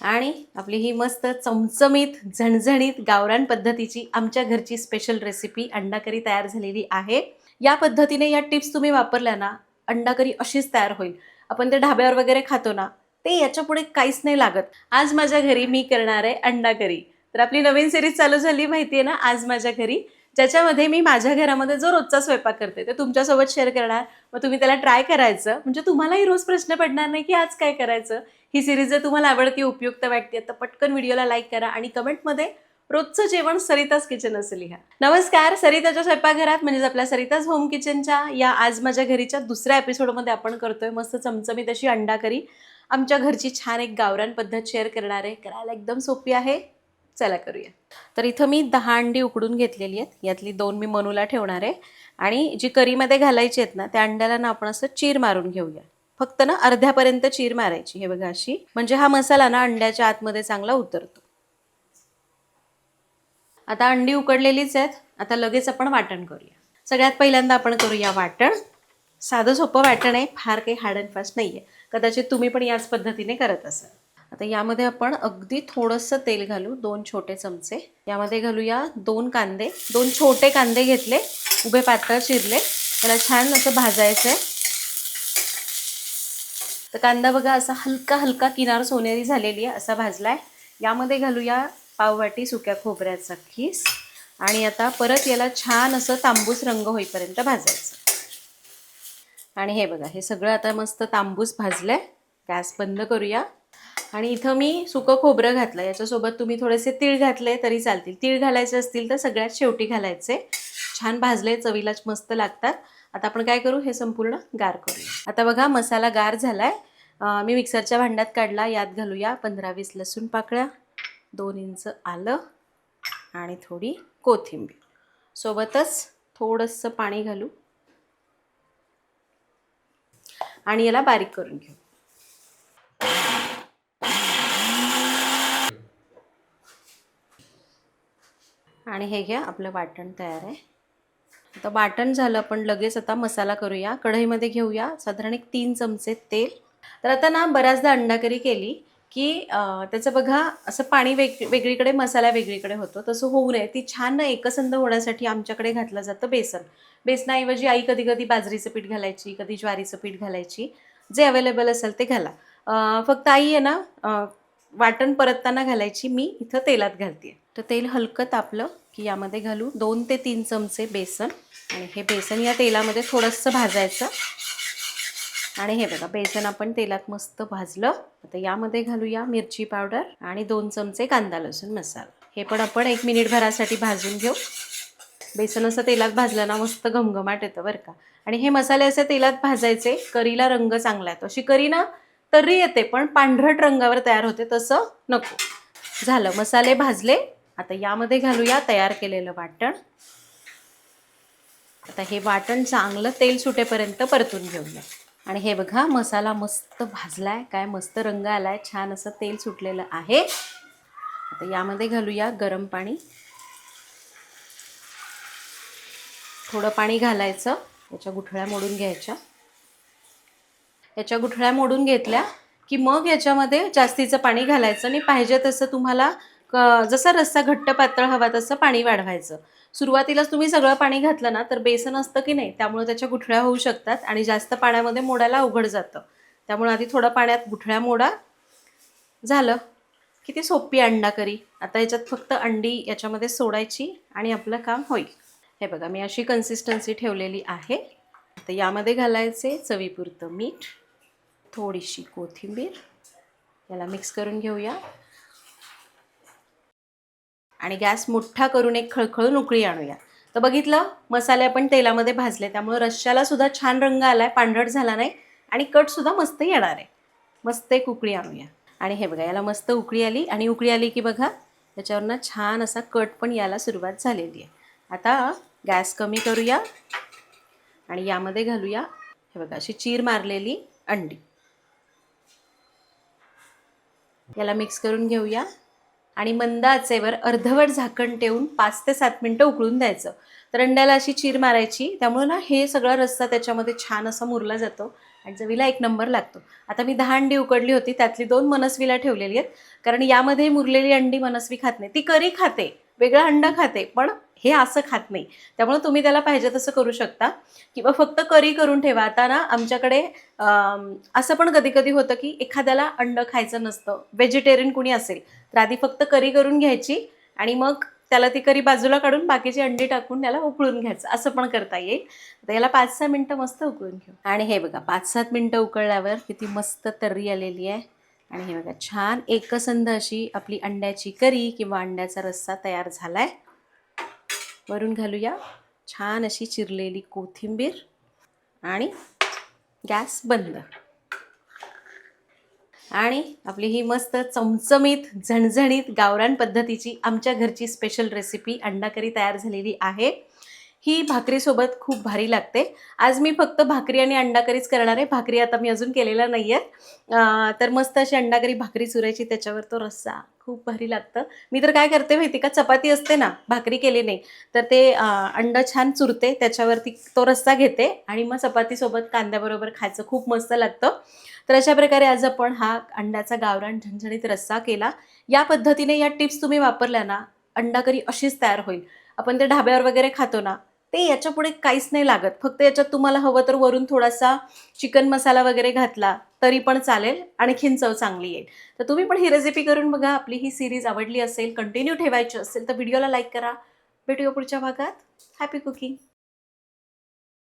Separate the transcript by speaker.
Speaker 1: आणि आपली ही मस्त चमचमीत झणझणीत गावरान पद्धतीची आमच्या घरची स्पेशल रेसिपी अंडा करी तयार झालेली आहे. या पद्धतीने या टिप्स तुम्ही वापरल्या ना, अंडा करी अशीच तयार होईल. आपण ते ढाब्यावर वगैरे खातो ना, ते याच्यापुढे काहीच नाही लागत. आज माझ्या घरी मी करणार आहे अंडा करी. तर आपली नवीन सिरीज चालू झाली माहिती आहे ना, आज माझ्या घरी, ज्याच्यामध्ये मी माझ्या घरामध्ये जो रोजचा स्वयंपाक करते ते तुमच्यासोबत शेअर करणार. मग तुम्ही त्याला ट्राय करायचं, म्हणजे तुम्हालाही रोज प्रश्न पडणार नाही की आज काय करायचं. ही सिरीज जर तुम्हाला आवडती, उपयुक्त वाटते तर पटकन व्हिडिओला लाईक करा आणि कमेंटमध्ये रोजचं जेवण सरिताज किचन असं लिहा. नमस्कार, सरिताच्या स्वयंपाकघरात म्हणजेच आपल्या सरिताज होम किचनच्या या आज माझ्या घरीच्या दुसऱ्या एपिसोडमध्ये आपण करतोय मस्त चमचमीत अशी अंडा करी. आमच्या घरची छान एक गावरान पद्धत शेअर करणार आहे. करायला एकदम सोपी आहे. चला करूया. तर इथं मी 10 अंडी उकडून घेतलेली आहेत. यातली 2 मी मनूला ठेवणार आहे आणि जी करीमध्ये घालायची आहेत ना, त्या अंड्याला ना आपण असं चीर मारून घेऊया. फक्त ना अर्ध्यापर्यंत चीर मारायची. हे बघा अशी, म्हणजे हा मसाला ना अंड्याच्या आतमध्ये चांगला उतरतो. आता अंडी उकडलेलीच आहेत. आता लगेच आपण वाटण करूया. सगळ्यात पहिल्यांदा आपण करूया वाटण. साधं सोपं वाटण आहे, फार काही हार्ड अँड फास्ट नाही आहे. कदाचित तुम्ही पण याच पद्धतीने करत असाल. आता यामध्ये आपण अगदी थोडंसं तेल घालू, 2 छोटे चमचे. यामध्ये घालूया 2 कांदे. 2 छोटे कांदे घेतले, उभे पातळ चिरले. त्याला छान असं भाजायचं आहे. तर कांदा बघा असा हलका हलका किनार सोनेरी झालेली आहे असा भाजलाय. यामध्ये घालूया पाववाटी सुक्या खोबऱ्याचा खीस आणि आता परत याला छान असं तांबूस रंग होईपर्यंत भाजायचं. आणि हे बघा, हे सगळं आता मस्त तांबूस भाजलंय. गॅस बंद करूया. आणि इथं मी सुकं खोबरं घातलं. याच्यासोबत तुम्ही थोडेसे तीळ घातले तरी चालतील. तीळ घालायचे असतील तर सगळ्यात शेवटी घालायचे. छान भाजले, चवीलाच मस्त लागतात. आता आपण काय करू, हे संपूर्ण गार करूया. आता बघा मसाला गार झालाय. मी मिक्सरच्या भांड्यात काढला. यात घालूया 15-20 लसूण पाकळ्या, 2 इंच आलं आणि थोडी कोथिंबीर. सोबतच थोडंसं पाणी घालू आणि याला बारीक करून घेऊ. आणि हे घ्या, आपलं वाटण तयार आहे. आता वाटण झालं, आपण लगेच आता मसाला करूया. कढईमध्ये घेऊया साधारण 3 चमचे तेल. तर आता ना बऱ्याचदा अंडा करी केली की त्याचं बघा असं पाणी वेगळीकडे, मसाला वेगळीकडे होतो. तसं होऊ नये. ती छान ना एकसंध होण्यासाठी आमच्याकडे घातलं जातं बेसन. बेसनाऐवजी आई कधी कधी बाजरीचं पीठ घालायची, कधी ज्वारीचं पीठ घालायची. जे अवेलेबल असेल ते घाला. फक्त आई आहे ना वाटण परतताना घालायची. मी इथं तेलात घालते. तर तेल हलकं तापलं की यामध्ये घालू 2 ते 3 चमचे बेसन. आणि हे बेसन या तेलामध्ये थोडंसं भाजायचं. आणि हे बघा, बेसन आपण तेलात मस्त भाजलं. आता यामध्ये घालूया मिरची पावडर आणि 2 चमचे कांदा लसूण मसाला. हे पण आपण 1 मिनिटभरासाठी भाजून घेऊ. बेसन असं तेलात भाजलं ना मस्त घमघमाट येतं बरं का. आणि हे मसाले असे तेलात भाजायचे. करीला रंग चांगला येतो. अशी करी ना तर्री येते पण पांढरट रंगावर तयार होते, तसं नको. झालं, मसाले भाजले. आता यामध्ये घालूया तयार केलेलं वाटण. आता हे वाटण चांगलं तेल सुटेपर्यंत परतून घेऊया. आणि हे बघा, मसाला मस्त भाजलाय. काय मस्त रंग आलाय, छान असं तेल सुटलेलं आहे. आता यामध्ये घालूया गरम पाणी. थोडं पाणी घालायचं. याच्या गुठळ्या मोडून घ्यायच्या. याच्या गुठळ्या मोडून घेतल्या की मग याच्यामध्ये जास्तीचं पाणी घालायचं आणि पाहिजे तसं तुम्हाला जसा रस्सा घट्ट पातळ हवा तसं पाणी वाढवायचं. सुरुवातीलाच तुम्ही सगळं पाणी घातलं ना तर बेसन असतं की नाही, त्यामुळे त्याच्या गुठळ्या होऊ शकतात आणि जास्त पाण्यामध्ये मोडायला अवघड जातं. त्यामुळे आधी थोडं पाण्यात गुठळ्या मोडा. झालं. किती सोपी अंडा करी. आता याच्यात फक्त अंडी याच्यामध्ये सोडायची आणि आपलं काम होईल. हे बघा, मी अशी कन्सिस्टन्सी ठेवलेली आहे. आता यामध्ये घालायचे चवीपुरतं मीठ, थोडीशी कोथिंबीर. याला मिक्स करून घेऊया आणि गॅस मोठा करून एक खळखळून उकळी आणूया. तर बघितलं, मसाले आपण तेलामध्ये भाजले त्यामुळे रश्श्याला सुद्धा छान रंग आलाय, पांढरट झाला नाही आणि कट सुद्धा मस्त येणार आहे. मस्त एक उकळी आणूया. आणि हे बघा, याला मस्त उकळी आली. आणि उकळी आली की बघा त्याच्यावरनं छान असा कट पण यायला सुरुवात झालेली आहे. आता गॅस कमी करूया आणि यामध्ये घालूया हे बघा अशी चीर मारलेली अंडी. याला मिक्स करून घेऊया आणि मंद आचेवर अर्धवट झाकण ठेवून 5 ते 7 मिनिटं उकळून द्यायचं. तर अंड्याला अशी चीर मारायची, त्यामुळे ना हे सगळा रस्सा त्याच्यामध्ये छान असा मुरला जातो आणि चवीला एक नंबर लागतो. आता मी 10 अंडी उकडली होती, त्यातली 2 मनस्वीला ठेवलेली आहेत, कारण यामध्ये मुरलेली अंडी मनस्वी खात नाही. ती करी खाते, वेगळं अंडं खाते, पण हे असं खात नाही. त्यामुळे तुम्ही त्याला पाहिजे तसं करू शकता किंवा फक्त करी करून ठेवा. आता ना आमच्याकडे असं पण कधी कधी होतं की एखाद्याला अंडं खायचं नसतं, व्हेजिटेरियन कुणी असेल, तर आधी फक्त करी करून घ्यायची आणि मग त्याला ती करी बाजूला काढून बाकीची अंडी टाकून त्याला उकळून घ्यायचं, असं पण करता येईल. तर याला 5-6 मिनटं मस्त उकळून घेऊ. आणि हे बघा 5-7 मिनटं उकळल्यावर किती मस्त तर्री आलेली आहे. आणि हे बघा छान एकसंध अशी आपली अंड्याची करी किंवा अंड्याचा रस्सा तयार झाला आहे. वरून घालूया छान अशी चिरलेली कोथिंबीर आणि गॅस बंद. आणि आपली ही मस्त चमचमीत झणझणीत गावरान पद्धतीची आमच्या घरची स्पेशल रेसिपी अंडा करी तयार झालेली आहे. ही भाकरीसोबत खूप भारी लागते. आज मी फक्त भाकरी आणि अंडा करीच करणार आहे. भाकरी आता मी अजून केलेला नाही आहे. तर मस्त अशी अंडा करी भाकरी चुरायची, त्याच्यावर तो रस्सा खूप भारी लागतं. मी तर काय करते माहिती का, चपाती असते ना, भाकरी केली नाही तर ते अंडं छान चुरते, त्याच्यावरती तो रस्सा घेते आणि मग चपातीसोबत कांद्याबरोबर खायचं, खूप मस्त लागतं. तर अशा प्रकारे आज आपण हा अंड्याचा गावरान झणझणीत रस्सा केला. या पद्धतीने या टिप्स तुम्ही वापरल्या ना, अंडा करी अशीच तयार होईल. आपण ते ढाब्यावर वगैरे खातो ना, ते याच्यापुढे काहीच नाही लागत. फक्त याच्यात तुम्हाला हवं तर वरून थोडासा चिकन मसाला वगैरे घातला तरी पण चालेल, आणखीन चव चांगली येईल. तर तुम्ही पण ही रेसिपी करून बघा. आपली ही सीरीज आवडली असेल, कंटिन्यू ठेवायची असेल तर व्हिडिओला लाईक करा. भेटूया पुढच्या भागात. Happy cooking.